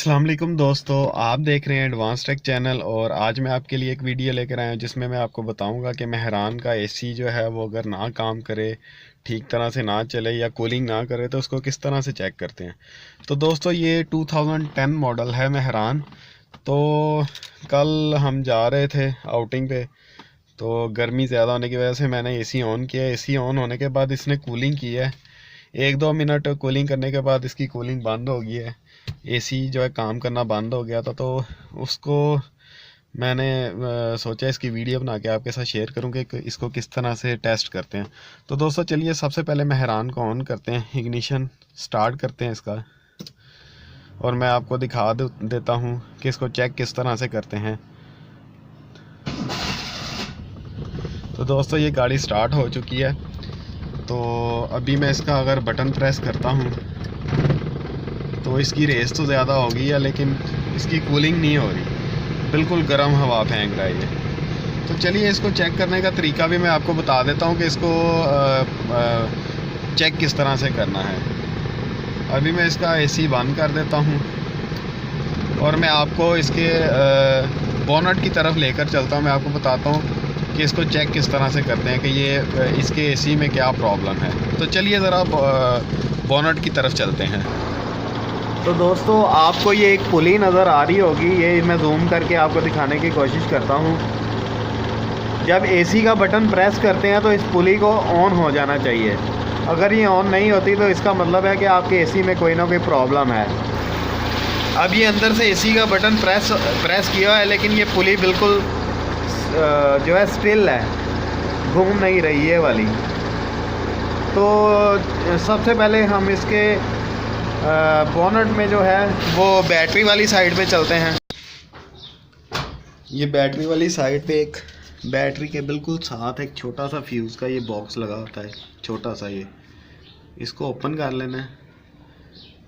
अस्सलाम वालेकुम दोस्तों, आप देख रहे हैं एडवांस टेक चैनल। और आज मैं आपके लिए एक वीडियो लेकर आया हूं जिसमें मैं आपको बताऊंगा कि मेहरान का एसी जो है वो अगर ना काम करे, ठीक तरह से ना चले या कूलिंग ना करे तो उसको किस तरह से चेक करते हैं। तो दोस्तों ये 2010 मॉडल है मेहरान। तो कल हम जा रहे थे आउटिंग पे, तो गर्मी ज़्यादा होने की वजह से मैंने एसी ऑन किया। एसी ऑन होने के बाद इसने कूलिंग की है। 1-2 मिनट कूलिंग करने के बाद इसकी कूलिंग बंद हो गई है। एसी जो है काम करना बंद हो गया था। तो उसको मैंने सोचा इसकी वीडियो बना के आपके साथ शेयर करूँ कि इसको किस तरह से टेस्ट करते हैं। तो दोस्तों चलिए सबसे पहले मेहरान को ऑन करते हैं, इग्निशन स्टार्ट करते हैं इसका, और मैं आपको दिखा देता हूँ कि इसको चेक किस तरह से करते हैं। तो दोस्तों ये गाड़ी स्टार्ट हो चुकी है। तो अभी मैं इसका अगर बटन प्रेस करता हूँ तो इसकी रेस तो ज़्यादा हो गई है, लेकिन इसकी कूलिंग नहीं हो रही, बिल्कुल गर्म हवा फेंक रहा है ये। तो चलिए इसको चेक करने का तरीका भी मैं आपको बता देता हूँ कि इसको चेक किस तरह से करना है। अभी मैं इसका एसी बंद कर देता हूँ और मैं आपको इसके बोनट की तरफ लेकर चलता हूँ। मैं आपको बताता हूँ कि इसको चेक किस तरह से करते हैं कि ये इसके एसी में क्या प्रॉब्लम है। तो चलिए ज़रा बोनट की तरफ चलते हैं। तो दोस्तों आपको ये एक पुली नज़र आ रही होगी, ये मैं जूम करके आपको दिखाने की कोशिश करता हूँ। जब एसी का बटन प्रेस करते हैं तो इस पुली को ऑन हो जाना चाहिए। अगर ये ऑन नहीं होती तो इसका मतलब है कि आपके एसी में कोई ना कोई प्रॉब्लम है। अब ये अंदर से एसी का बटन प्रेस किया है, लेकिन ये पुली बिल्कुल जो है स्टिल है, घूम नहीं रही है वाली। तो सबसे पहले हम इसके बोनट में जो है वो बैटरी वाली साइड पे चलते हैं। ये बैटरी वाली साइड पे एक बैटरी के बिल्कुल साथ एक छोटा सा फ्यूज़ का ये बॉक्स लगा होता है, छोटा सा। ये इसको ओपन कर लेना है।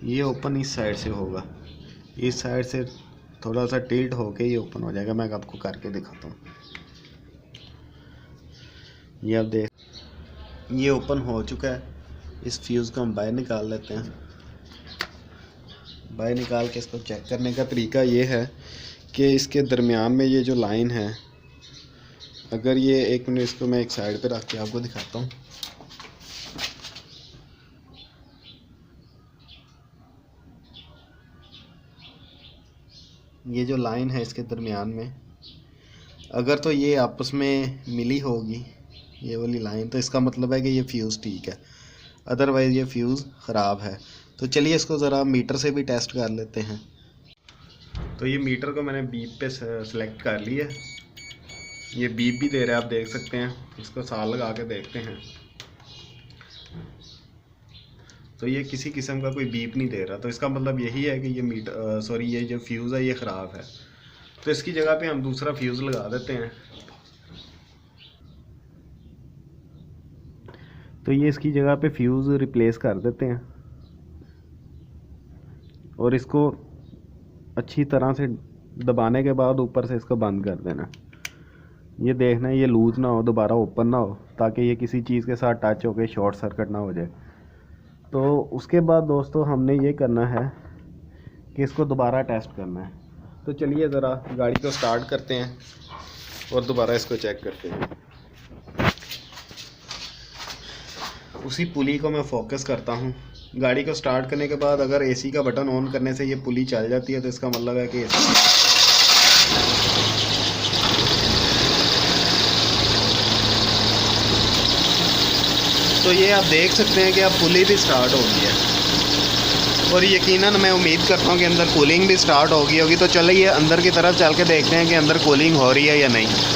ये ओपन इस साइड से होगा, इस साइड से थोड़ा सा टिल्ट होके ये ओपन हो जाएगा। मैं आपको करके दिखाता हूँ। ये आप देख, ये ओपन हो चुका है। इस फ्यूज़ को हम बाहर निकाल लेते हैं। बाहर निकाल के इसको चेक करने का तरीका ये है कि इसके दरमियान में ये जो लाइन है, अगर ये एक मिनट, इसको मैं एक साइड पे रख के आपको दिखाता हूँ। ये जो लाइन है इसके दरमियान में, अगर तो ये आपस में मिली होगी ये वाली लाइन, तो इसका मतलब है कि ये फ्यूज़ ठीक है, अदरवाइज़ ये फ्यूज़ ख़राब है। तो चलिए इसको ज़रा मीटर से भी टेस्ट कर लेते हैं। तो ये मीटर को मैंने बीप पे सेलेक्ट कर लिया। ये बीप भी दे रहा है, आप देख सकते हैं। इसको साल लगा के देखते हैं तो ये किसी किस्म का कोई बीप नहीं दे रहा। तो इसका मतलब यही है कि ये ये जो फ्यूज़ है ये ख़राब है। तो इसकी जगह पे हम दूसरा फ्यूज़ लगा देते हैं। तो ये इसकी जगह पे फ्यूज़ रिप्लेस कर देते हैं और इसको अच्छी तरह से दबाने के बाद ऊपर से इसको बंद कर देना। ये देखना है ये लूज़ ना हो, दोबारा ओपन ना हो, ताकि ये किसी चीज़ के साथ टच होकर शॉर्ट सर्किट ना हो जाए। तो उसके बाद दोस्तों हमने ये करना है कि इसको दोबारा टेस्ट करना है। तो चलिए ज़रा गाड़ी को स्टार्ट करते हैं और दोबारा इसको चेक करते हैं। उसी पुली को मैं फोकस करता हूँ। गाड़ी को स्टार्ट करने के बाद अगर एसी का बटन ऑन करने से ये पुली चल जाती है तो इसका मतलब है कि तो ये आप देख सकते हैं कि अब पुली भी स्टार्ट हो गई है और यकीनन मैं उम्मीद करता हूँ कि अंदर कूलिंग भी स्टार्ट हो गई होगी। तो चलिए अंदर की तरफ चल के देखते हैं कि अंदर कूलिंग हो रही है या नहीं।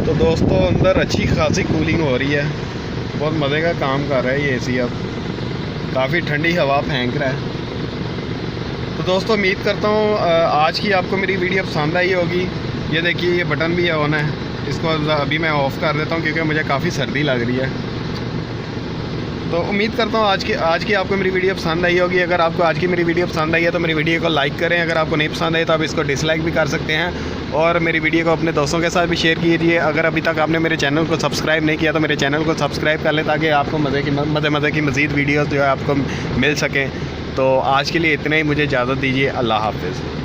तो दोस्तों अंदर अच्छी खासी कूलिंग हो रही है, बहुत मज़े का काम कर रहा है ये एसी। अब काफ़ी ठंडी हवा फेंक रहा है। तो दोस्तों उम्मीद करता हूँ आज की आपको मेरी वीडियो पसंद आई होगी। ये देखिए ये बटन भी ऑन है, इसको अभी मैं ऑफ़ कर देता हूँ क्योंकि मुझे काफ़ी सर्दी लग रही है। तो उम्मीद करता हूँ आज की आपको मेरी वीडियो पसंद आई होगी। अगर आपको आज की मेरी वीडियो पसंद आई है तो मेरी वीडियो को लाइक करें। अगर आपको नहीं पसंद आई तो आप इसको डिसलाइक भी कर सकते हैं। और मेरी वीडियो को अपने दोस्तों के साथ भी शेयर कीजिए। अगर अभी तक आपने मेरे चैनल को सब्सक्राइब नहीं किया तो मेरे चैनल को सब्सक्राइब कर लें, ताकि आपको मज़े की मज़ीद वीडियोस जो है आपको मिल सकें। तो आज के लिए इतना ही, मुझे इजाज़त दीजिए। अल्लाह हाफ़िज़।